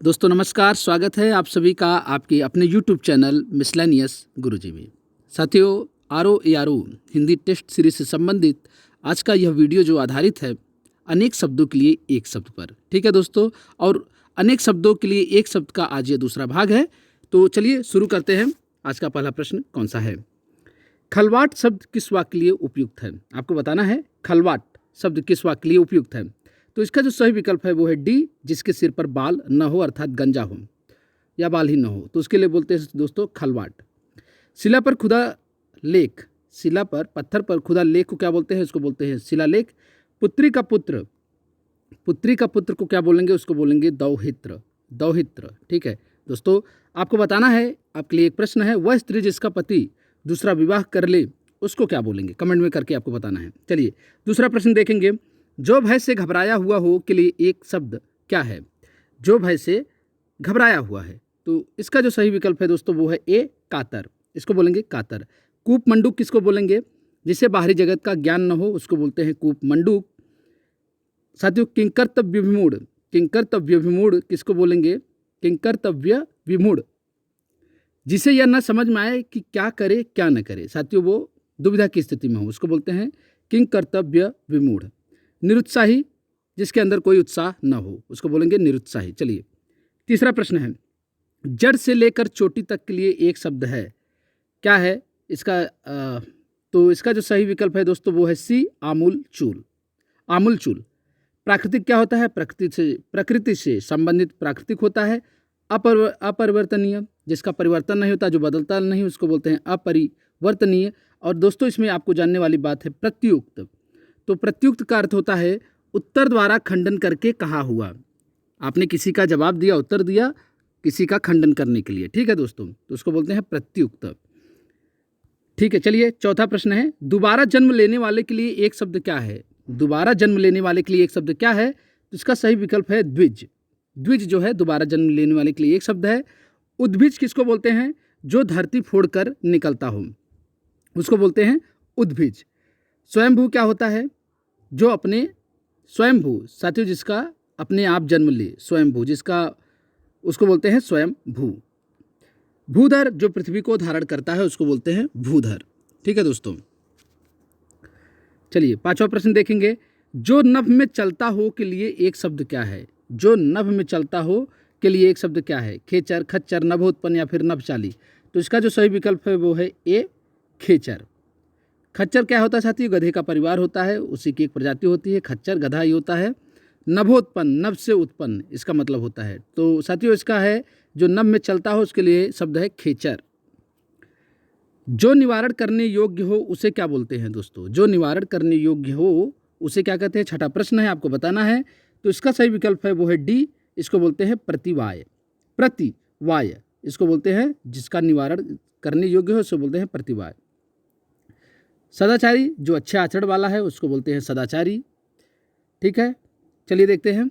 दोस्तों नमस्कार, स्वागत है आप सभी का आपके अपने YouTube चैनल मिसलेनियस गुरुजी में। साथियों, ROARO हिंदी टेस्ट सीरीज से संबंधित आज का यह वीडियो जो आधारित है अनेक शब्दों के लिए एक शब्द पर। ठीक है दोस्तों, और अनेक शब्दों के लिए एक शब्द का आज ये दूसरा भाग है। तो चलिए शुरू करते हैं। आज का पहला प्रश्न कौन सा है? खलवाट शब्द किस वाक्य के लिए उपयुक्त है? आपको बताना है खलवाट शब्द किस वाक्य के लिए उपयुक्त है। तो इसका जो सही विकल्प है वो है डी, जिसके सिर पर बाल न हो अर्थात गंजा हो या बाल ही न हो, तो उसके लिए बोलते हैं दोस्तों खलवाट। शिला पर खुदा लेख, शिला पर पत्थर पर खुदा लेख को क्या बोलते हैं? उसको बोलते हैं शिलालेख। पुत्री का पुत्र, पुत्री का पुत्र को क्या बोलेंगे? उसको बोलेंगे दौहित्र, दौहित्र। ठीक है दोस्तों, आपको बताना है, आपके लिए एक प्रश्न है, वह स्त्री जिसका पति दूसरा विवाह कर ले उसको क्या बोलेंगे? कमेंट में करके आपको बताना है। चलिए दूसरा प्रश्न देखेंगे। जो भय से घबराया हुआ हो के लिए एक शब्द क्या है? जो भय से घबराया हुआ है, तो इसका जो सही विकल्प है दोस्तों वो है ए, कातर। इसको बोलेंगे कातर। कूप मंडूक किसको बोलेंगे? जिसे बाहरी जगत का ज्ञान न हो उसको बोलते हैं कूप मंडूक। साथियों, किंकर्तव्य विमूढ़, किंकर्तव्य विमूढ़ किसको बोलेंगे? किंकर्तव्य विमूढ़। जिसे यह न समझ में आए कि क्या करे क्या न करे, साथियों वो दुविधा की स्थिति में हो, उसको बोलते हैं किंकर्तव्य विमूढ़। निरुत्साही, जिसके अंदर कोई उत्साह न हो, उसको बोलेंगे निरुत्साही। चलिए तीसरा प्रश्न है, जड़ से लेकर चोटी तक के लिए एक शब्द है, क्या है इसका? तो इसका जो सही विकल्प है दोस्तों वो है सी, आमूल चूल। आमूल चूल। प्राकृतिक क्या होता है? प्रकृति से संबंधित प्राकृतिक होता है। अपरिवर्तनीय, जिसका परिवर्तन नहीं होता, जो बदलता नहीं, उसको बोलते हैं अपरिवर्तनीय। और दोस्तों इसमें आपको जानने वाली बात है प्रत्युक्त। तो प्रत्युक्त का अर्थ होता है उत्तर द्वारा खंडन करके कहा हुआ। आपने किसी का जवाब दिया, उत्तर दिया किसी का खंडन करने के लिए। ठीक है दोस्तों, तो उसको बोलते हैं प्रत्युक्त। ठीक है, चलिए चौथा प्रश्न है, दोबारा जन्म लेने वाले के लिए एक शब्द क्या है? दोबारा जन्म लेने वाले के लिए एक शब्द क्या है? तो इसका सही विकल्प है द्विज। द्विज जो है दोबारा जन्म लेने वाले के लिए एक शब्द है। उद्भिज किसको बोलते हैं? जो धरती फोड़कर निकलता हो, उसको बोलते हैं उद्भिज। स्वयंभू क्या होता है? जो अपने स्वयंभू, साथियों जिसका अपने आप जन्म ले, स्वयंभू जिसका, उसको बोलते हैं स्वयंभू। भूधर, जो पृथ्वी को धारण करता है उसको बोलते हैं भूधर। ठीक है दोस्तों, चलिए पांचवा प्रश्न देखेंगे। जो नभ में चलता हो के लिए एक शब्द क्या है? जो नभ में चलता हो के लिए एक शब्द क्या है? खेचर, खच्चर, नभोत्पन्न या फिर नभचाली। तो इसका जो सही विकल्प है वो है ए, खेचर। खच्चर क्या होता है साथियों? गधे का परिवार होता है, उसी की एक प्रजाति होती है खच्चर, गधा ही होता है। नभोत्पन्न, नभ से उत्पन्न इसका मतलब होता है। तो साथियों इसका है जो नभ में चलता हो उसके लिए शब्द है खेचर। जो निवारण करने योग्य हो उसे क्या बोलते हैं दोस्तों? जो निवारण करने योग्य हो उसे क्या कहते हैं? छठा प्रश्न है, आपको बताना है। तो इसका सही विकल्प है वो है डी, इसको बोलते हैं प्रतिवाय। प्रतिवाय इसको बोलते हैं जिसका निवारण करने योग्य हो उसे बोलते हैं प्रतिवाय। सदाचारी, जो अच्छे आचरण वाला है उसको बोलते हैं सदाचारी। ठीक है, चलिए देखते हैं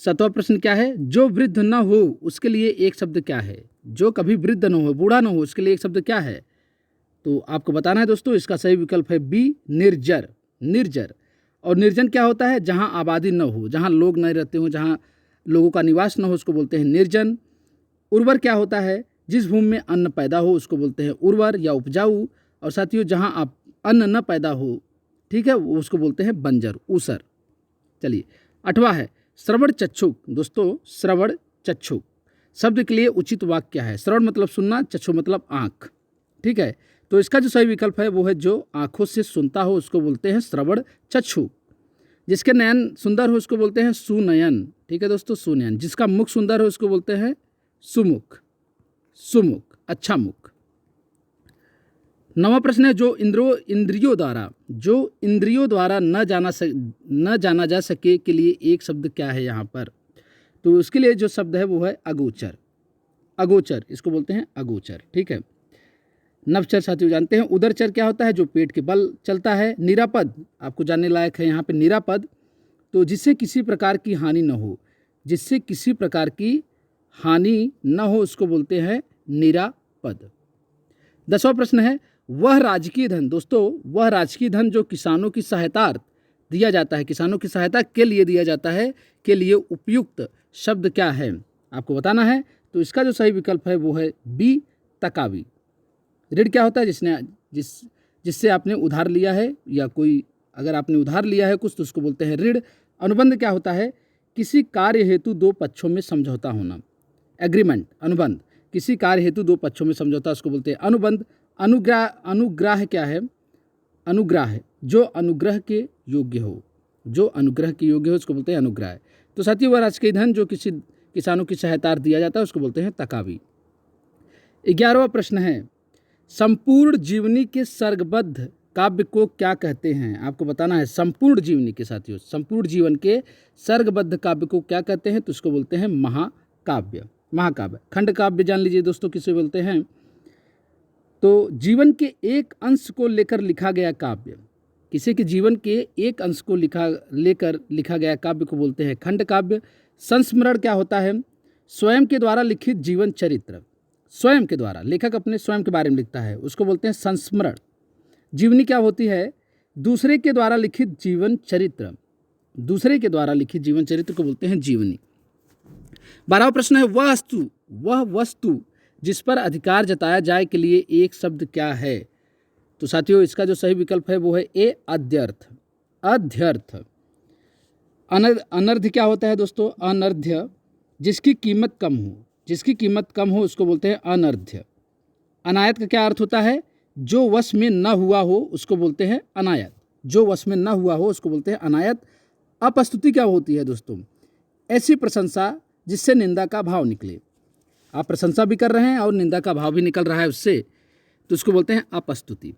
सातवां प्रश्न क्या है। जो वृद्ध न हो उसके लिए एक शब्द क्या है? जो कभी वृद्ध न हो, बूढ़ा न हो, उसके लिए एक शब्द क्या है? तो आपको बताना है दोस्तों, इसका सही विकल्प है बी, निर्जर। निर्जर। और निर्जन क्या होता है? जहाँ आबादी न हो, जहाँ लोग नहीं रहते हो, जहाँ लोगों का निवास न हो उसको बोलते हैं निर्जन। उर्वर क्या होता है? जिस भूमि में अन्न पैदा हो उसको बोलते हैं उर्वर या उपजाऊ। और साथियों जहाँ आप अन्न न पैदा हो, ठीक है, वो उसको बोलते हैं बंजर, ऊसर। चलिए आठवां है श्रवण चक्षुक। दोस्तों श्रवण चक्षुक शब्द के लिए उचित वाक्य क्या है? श्रवण मतलब सुनना, चक्षु मतलब आँख। ठीक है, तो इसका जो सही विकल्प है वो है जो आँखों से सुनता हो उसको बोलते हैं श्रवण चक्षु। जिसके नयन सुंदर हो उसको बोलते हैं सुनयन। ठीक है दोस्तों, सुनयन। जिसका मुख सुंदर हो उसको बोलते हैं सुमुख। सुमुख, अच्छा मुख। नवा प्रश्न है, जो इंद्रियों द्वारा न जाना जा सके के लिए एक शब्द क्या है यहाँ पर? तो उसके लिए जो शब्द है वो है अगोचर। अगोचर इसको बोलते हैं अगोचर। ठीक है, नवचर साथियों जानते हैं। उदरचर क्या होता है? जो पेट के बल चलता है। निरापद आपको जानने लायक है यहाँ पे निरापद, तो जिससे किसी प्रकार की हानि न हो, जिससे किसी प्रकार की हानि न हो उसको बोलते हैं निरापद। 10वां प्रश्न है, वह राजकीय धन। दोस्तों वह राजकीय धन जो किसानों की सहायतार्थ दिया जाता है, किसानों की सहायता के लिए दिया जाता है, के लिए उपयुक्त शब्द क्या है, आपको बताना है। तो इसका जो सही विकल्प है वो है बी, तकावी। ऋण क्या होता है? जिससे आपने उधार लिया है, या कोई अगर आपने उधार लिया है कुछ तो उसको बोलते हैं ऋण। अनुबंध क्या होता है? किसी कार्य हेतु दो पक्षों में समझौता होना, एग्रीमेंट, अनुबंध। किसी कार्य हेतु दो पक्षों में समझौता, उसको बोलते हैं अनुबंध। अनुग्राह क्या है? अनुग्राह, जो अनुग्रह के योग्य हो, जो अनुग्रह के योग्य हो उसको बोलते हैं अनुग्राह। तो साथियों, वह राजकीय धन जो किसी किसानों की सहायता दिया जाता है उसको बोलते हैं तकावी। 11वां प्रश्न है, संपूर्ण जीवनी के सर्गबद्ध काव्य को क्या कहते हैं? आपको बताना है। संपूर्ण जीवनी के साथियों, संपूर्ण जीवन के सर्गबद्ध काव्य को क्या कहते हैं? तो उसको बोलते हैं महाकाव्य। महाकाव्य। खंड काव्य जान लीजिए दोस्तों किसे बोलते हैं। तो जीवन के एक अंश को लेकर लिखा गया काव्य, किसी के जीवन के एक अंश को लेकर लिखा गया काव्य को बोलते हैं खंड काव्य। संस्मरण क्या होता है? स्वयं के द्वारा लिखित जीवन चरित्र, स्वयं के द्वारा, लेखक अपने स्वयं के बारे में लिखता है, उसको बोलते हैं संस्मरण। जीवनी क्या होती है? दूसरे के द्वारा लिखित जीवन चरित्र, दूसरे के द्वारा लिखित जीवन चरित्र को बोलते हैं जीवनी। 12वां प्रश्न है, वह वस्तु जिस पर अधिकार जताया जाए के लिए एक शब्द क्या है? तो साथियों, इसका जो सही विकल्प है वो है ए, अध्यर्थ। अध्यर्थ। अनर्ध्य क्या होता है दोस्तों? अनर्ध्य, जिसकी कीमत कम हो, जिसकी कीमत कम हो उसको बोलते हैं अनर्ध्य। अनायत का क्या अर्थ होता है? जो वश में न हुआ हो उसको बोलते हैं अनायत, जो वश में न हुआ हो उसको बोलते हैं अनायत। अपस्तुति क्या होती है दोस्तों? ऐसी प्रशंसा जिससे निंदा का भाव निकले, आप प्रशंसा भी कर रहे हैं और निंदा का भाव भी निकल रहा है उससे, तो उसको बोलते हैं अपस्तुति।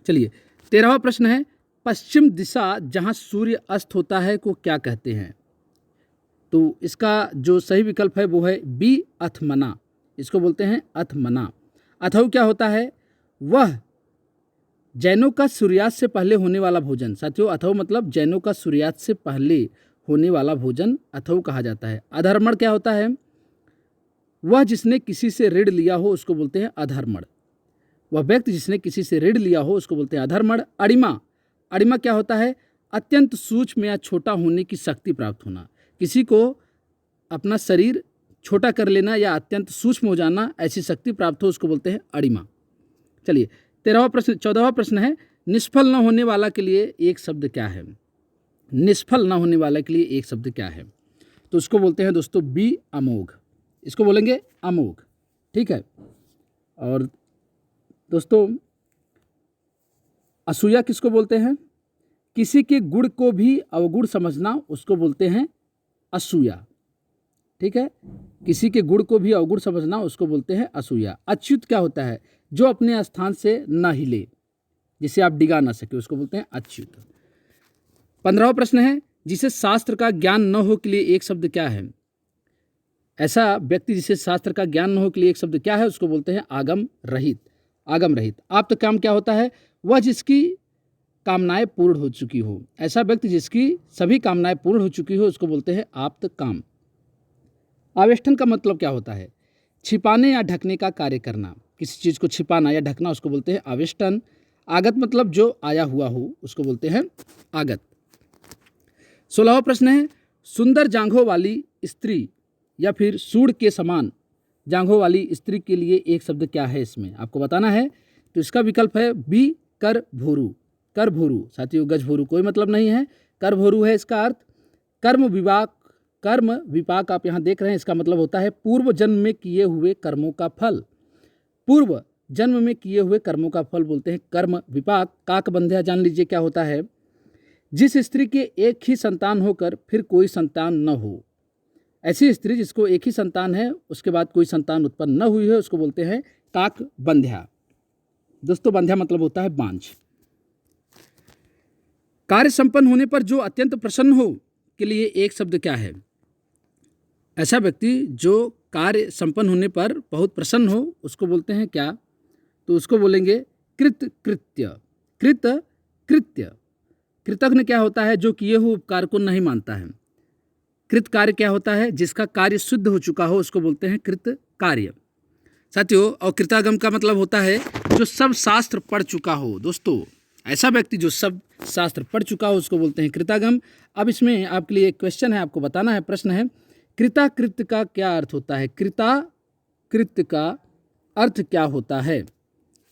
चलिए, 13वां प्रश्न है, पश्चिम दिशा जहाँ सूर्य अस्त होता है को क्या कहते हैं? तो इसका जो सही विकल्प है वो है बी, अथमना। इसको बोलते हैं अथमना। अथव क्या होता है? वह जैनों का सूर्यास्त से पहले होने वाला भोजन। साथियों, अथव मतलब जैनों का सूर्यास्त से पहले होने वाला भोजन अथव कहा जाता है। अधर्मण क्या होता है? वह जिसने किसी से ऋण लिया हो उसको बोलते हैं अधर्मण। वह व्यक्ति जिसने किसी से ऋण लिया हो उसको बोलते हैं अधर्मण। अणिमा, अणिमा क्या होता है? अत्यंत सूक्ष्म या छोटा होने की शक्ति प्राप्त होना, किसी को अपना शरीर छोटा कर लेना या अत्यंत सूक्ष्म हो जाना, ऐसी शक्ति प्राप्त हो उसको बोलते हैं अणिमा। चलिए, 14वां प्रश्न है, निष्फल न होने वाला के लिए एक शब्द क्या है? निष्फल न होने वाला के लिए एक शब्द क्या है? तो उसको बोलते हैं दोस्तों बी, अमोघ। इसको बोलेंगे अमोघ, ठीक है। और दोस्तों, असूया किसको बोलते हैं? किसी के गुण को भी अवगुण समझना उसको बोलते हैं असूया, ठीक है। किसी के गुण को भी अवगुण समझना उसको बोलते हैं असूया। अच्युत क्या होता है? जो अपने स्थान से न हिले, जिसे आप डिगा ना सके, उसको बोलते हैं अच्युत। 15वां प्रश्न है, जिसे शास्त्र का ज्ञान न हो के लिए एक शब्द क्या है? ऐसा व्यक्ति जिसे शास्त्र का ज्ञान न हो के लिए एक शब्द क्या है? उसको बोलते हैं आगम रहित। आगम रहित। आप्त काम क्या होता है? वह जिसकी कामनाएं पूर्ण हो चुकी हो। ऐसा व्यक्ति जिसकी सभी कामनाएं पूर्ण हो चुकी हो उसको बोलते हैं आप्त काम। आवेष्टन का मतलब क्या होता है? छिपाने या ढकने का कार्य करना, किसी चीज़ को छिपाना या ढकना उसको बोलते हैं आवेष्टन। आगत मतलब जो आया हुआ हो उसको बोलते हैं आगत। 16वां प्रश्न है, सुंदर जांघों वाली स्त्री या फिर सूढ़ के समान जांघों वाली स्त्री के लिए एक शब्द क्या है? इसमें आपको बताना है। तो इसका विकल्प है बी, करभोरू। करभोरू। साथियों, गजभोरू कोई मतलब नहीं है, करभोरू है इसका अर्थ। कर्म विपाक आप यहाँ देख रहे हैं, इसका मतलब होता है पूर्व जन्म में किए हुए कर्मों का फल। पूर्व जन्म में किए हुए कर्मों का फल बोलते हैं कर्म विपाक। काकबंध्या जान लीजिए क्या होता है? जिस स्त्री के एक ही संतान होकर फिर कोई संतान न हो, ऐसी स्त्री जिसको एक ही संतान है उसके बाद कोई संतान उत्पन्न न हुई है उसको बोलते हैं काकबंध्या। दोस्तों, बंध्या मतलब होता है बांझ। कार्य संपन्न होने पर जो अत्यंत प्रसन्न हो के लिए एक शब्द क्या है? ऐसा व्यक्ति जो कार्य संपन्न होने पर बहुत प्रसन्न हो उसको बोलते हैं क्या? तो उसको बोलेंगे कृतकृत्य। कृतकृत्य। कृतज्ञ क्या होता है? जो किए हुए उपकार को नहीं मानता है। कृत कार्य क्या होता है? जिसका कार्य शुद्ध हो चुका हो उसको बोलते हैं कृत कार्य। साथियों, और कृतागम का मतलब होता है जो सब शास्त्र पढ़ चुका हो। दोस्तों, ऐसा व्यक्ति जो सब शास्त्र पढ़ चुका हो उसको बोलते हैं कृतागम। अब इसमें आपके लिए एक क्वेश्चन है, आपको बताना है, प्रश्न है, कृताकृत्य का क्या अर्थ होता है? कृताकृत्य का अर्थ क्या होता है?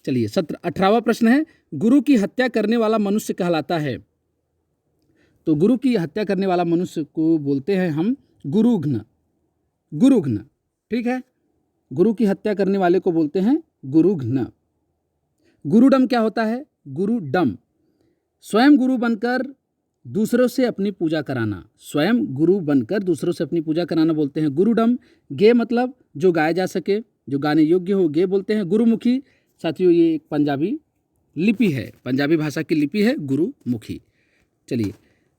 चलिए 18वां प्रश्न है, गुरु की हत्या करने वाला मनुष्य कहलाता है। तो गुरु की हत्या करने वाला मनुष्य को बोलते हैं हम गुरुघ्न। गुरुघ्न, ठीक है, गुरु की हत्या करने वाले को बोलते हैं गुरुघ्न। गुरुडम क्या होता है? गुरुडम, स्वयं गुरु बनकर दूसरों से अपनी पूजा कराना। स्वयं गुरु बनकर दूसरों से अपनी पूजा कराना बोलते हैं गुरुडम। गे मतलब जो गाया जा सके, जो गाने योग्य हो, गे बोलते हैं। गुरुमुखी, साथियों ये एक पंजाबी लिपि है, पंजाबी भाषा की लिपि है गुरुमुखी। चलिए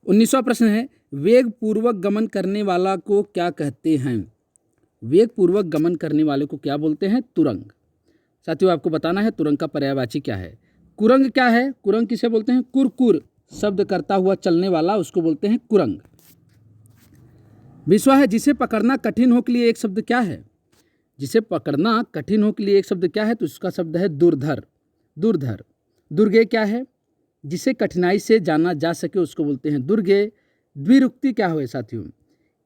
19वां प्रश्न है, वेग पूर्वक गमन करने वाला को क्या कहते हैं? वेग पूर्वक गमन करने वाले को क्या बोलते हैं? तुरंग। साथियों आपको बताना है तुरंग का पर्यायवाची क्या है। कुरंग क्या है? कुरंग किसे बोलते हैं? कुरकुर शब्द करता हुआ चलने वाला, उसको बोलते हैं कुरंग। 20वां है, जिसे पकड़ना कठिन हो के लिए एक शब्द क्या है? जिसे पकड़ना कठिन हो के लिए एक शब्द क्या है? तो उसका शब्द है दुर्धर। दुर्धर। दुर्गे क्या है? जिसे कठिनाई से जाना जा सके उसको बोलते हैं दुर्गे। द्विरुक्ति क्या हुए साथियों?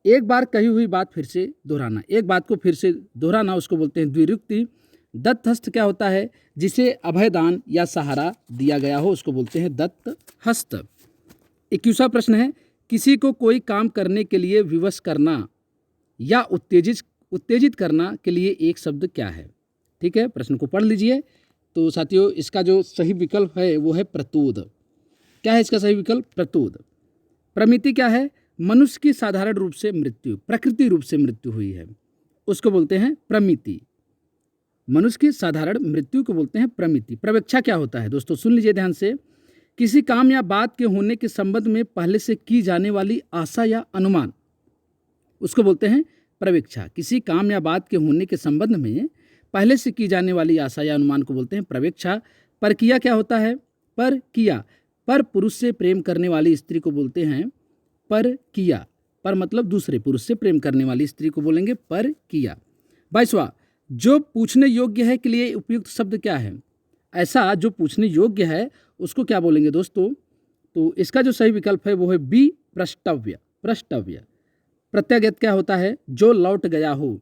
एक बार कही हुई बात फिर से दोहराना, एक बात को फिर से दोहराना, उसको बोलते हैं द्विरुक्ति। दत्तहस्त क्या होता है? जिसे अभयदान या सहारा दिया गया हो उसको बोलते हैं दत्तहस्त। 21वां प्रश्न है, किसी को कोई काम करने के लिए विवश करना या उत्तेजित करना के लिए एक शब्द क्या है? ठीक है, प्रश्न को पढ़ लीजिए। तो साथियों इसका जो सही विकल्प है वो है प्रतोद। क्या है इसका सही विकल्प? प्रतोद। प्रमिति क्या है? मनुष्य की साधारण रूप से मृत्यु, प्रकृति रूप से मृत्यु हुई है, उसको बोलते हैं प्रमिति। मनुष्य की साधारण मृत्यु को बोलते हैं प्रमिति। प्रवेक्षा क्या होता है? दोस्तों सुन लीजिए ध्यान से, किसी काम या बात के होने के संबंध में पहले से की जाने वाली आशा या अनुमान, उसको बोलते हैं प्रवेक्षा। किसी काम या बात के होने के संबंध में पहले से की जाने वाली आशा या अनुमान को बोलते हैं प्रवेक्षा। परकिया क्या होता है? परकिया, पर पुरुष से प्रेम करने वाली स्त्री को बोलते हैं परकिया। पर मतलब दूसरे पुरुष से प्रेम करने वाली स्त्री को बोलेंगे परकिया। 22वां, जो पूछने योग्य है के लिए उपयुक्त शब्द क्या है? ऐसा जो पूछने योग्य है उसको क्या बोलेंगे दोस्तों? तो इसका जो सही विकल्प है वो है बी, प्रष्टव्य। प्रष्टव्य। प्रत्यागत क्या होता है? जो लौट गया हो।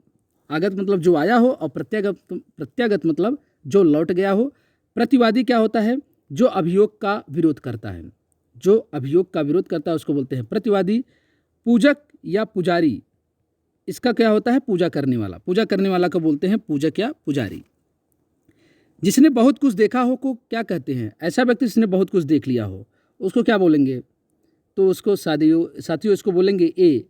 आगत मतलब जो आया हो और प्रत्यागत मतलब जो लौट गया हो। प्रतिवादी क्या होता है? जो अभियोग का विरोध करता है। जो अभियोग का विरोध करता है उसको बोलते हैं प्रतिवादी। पूजक या पुजारी, इसका क्या होता है? पूजा करने वाला। पूजा करने वाला को बोलते हैं पूजक या पुजारी। जिसने बहुत कुछ देखा हो को क्या कहते हैं? ऐसा व्यक्ति जिसने बहुत कुछ देख लिया हो उसको क्या बोलेंगे? तो उसको साथियों इसको बोलेंगे ए,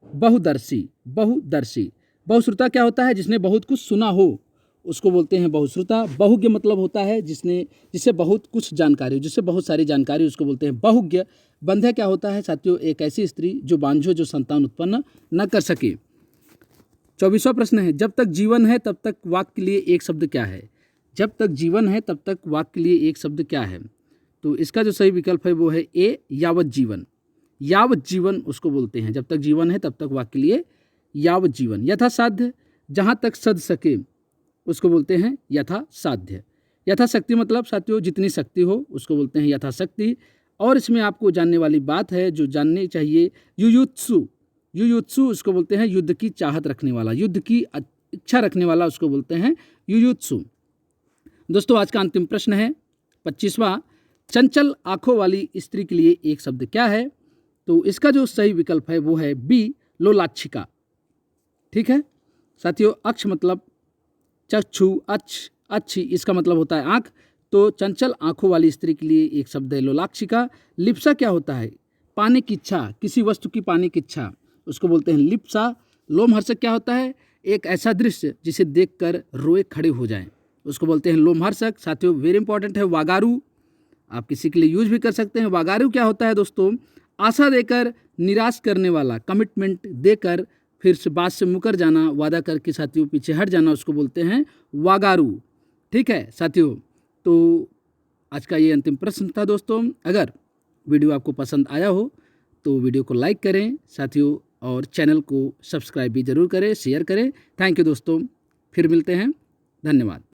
बहुदर्शी। बहुदर्शी। बहुश्रुता क्या होता है? जिसने बहुत कुछ सुना हो उसको बोलते हैं बहुश्रुता। बहुज्ञ मतलब होता है जिससे बहुत कुछ जानकारी हो, जिससे बहुत सारी जानकारी, उसको बोलते हैं बहुज्ञ। बंध्या क्या होता है साथियों? एक ऐसी स्त्री जो बांझो, जो संतान उत्पन्न न कर सके। 24वां प्रश्न है, जब तक जीवन है तब तक वाक्य के लिए एक शब्द क्या है? जब तक जीवन है तब तक वाक्य के लिए एक शब्द क्या है? तो इसका जो सही विकल्प है वो है ए, यावत जीवन। यावत जीवन उसको बोलते हैं, जब तक जीवन है तब तक वाक्य के लिए यावत जीवन। यथासाध्य, जहाँ तक सध सके उसको बोलते हैं यथासाध्य। यथाशक्ति मतलब साथियों जितनी शक्ति हो उसको बोलते हैं यथाशक्ति। और इसमें आपको जानने वाली बात है जो जाननी चाहिए, युयुत्सु। युयुत्सु उसको बोलते हैं युद्ध की चाहत रखने वाला, युद्ध की इच्छा रखने वाला, उसको बोलते हैं युयुत्सु। दोस्तों आज का अंतिम प्रश्न है 25वां, चंचल आंखों वाली स्त्री के लिए एक शब्द क्या है? तो इसका जो सही विकल्प है वो है बी, लोलाक्षिका। ठीक है साथियों, अक्ष मतलब चक्षु, अच्छी इसका मतलब होता है आँख। तो चंचल आंखों वाली स्त्री के लिए एक शब्द है लोलाक्षिका। लिप्सा क्या होता है? पाने की इच्छा, किसी वस्तु की पाने की इच्छा, उसको बोलते हैं लिप्सा। लोमहर्षक क्या होता है? एक ऐसा दृश्य जिसे देखकर रोए खड़े हो जाएं, उसको बोलते हैं लोमहर्षक। साथियों वेरी इंपॉर्टेंट है वागारू, आप किसी के लिए यूज भी कर सकते हैं। वागारू क्या होता है दोस्तों? आशा देकर निराश करने वाला, कमिटमेंट देकर फिर से बात से मुकर जाना, वादा करके साथियों पीछे हट जाना, उसको बोलते हैं वागारू। ठीक है साथियों, तो आज का ये अंतिम प्रश्न था दोस्तों। अगर वीडियो आपको पसंद आया हो तो वीडियो को लाइक करें साथियों, और चैनल को सब्सक्राइब भी ज़रूर करें, शेयर करें। थैंक यू दोस्तों, फिर मिलते हैं, धन्यवाद।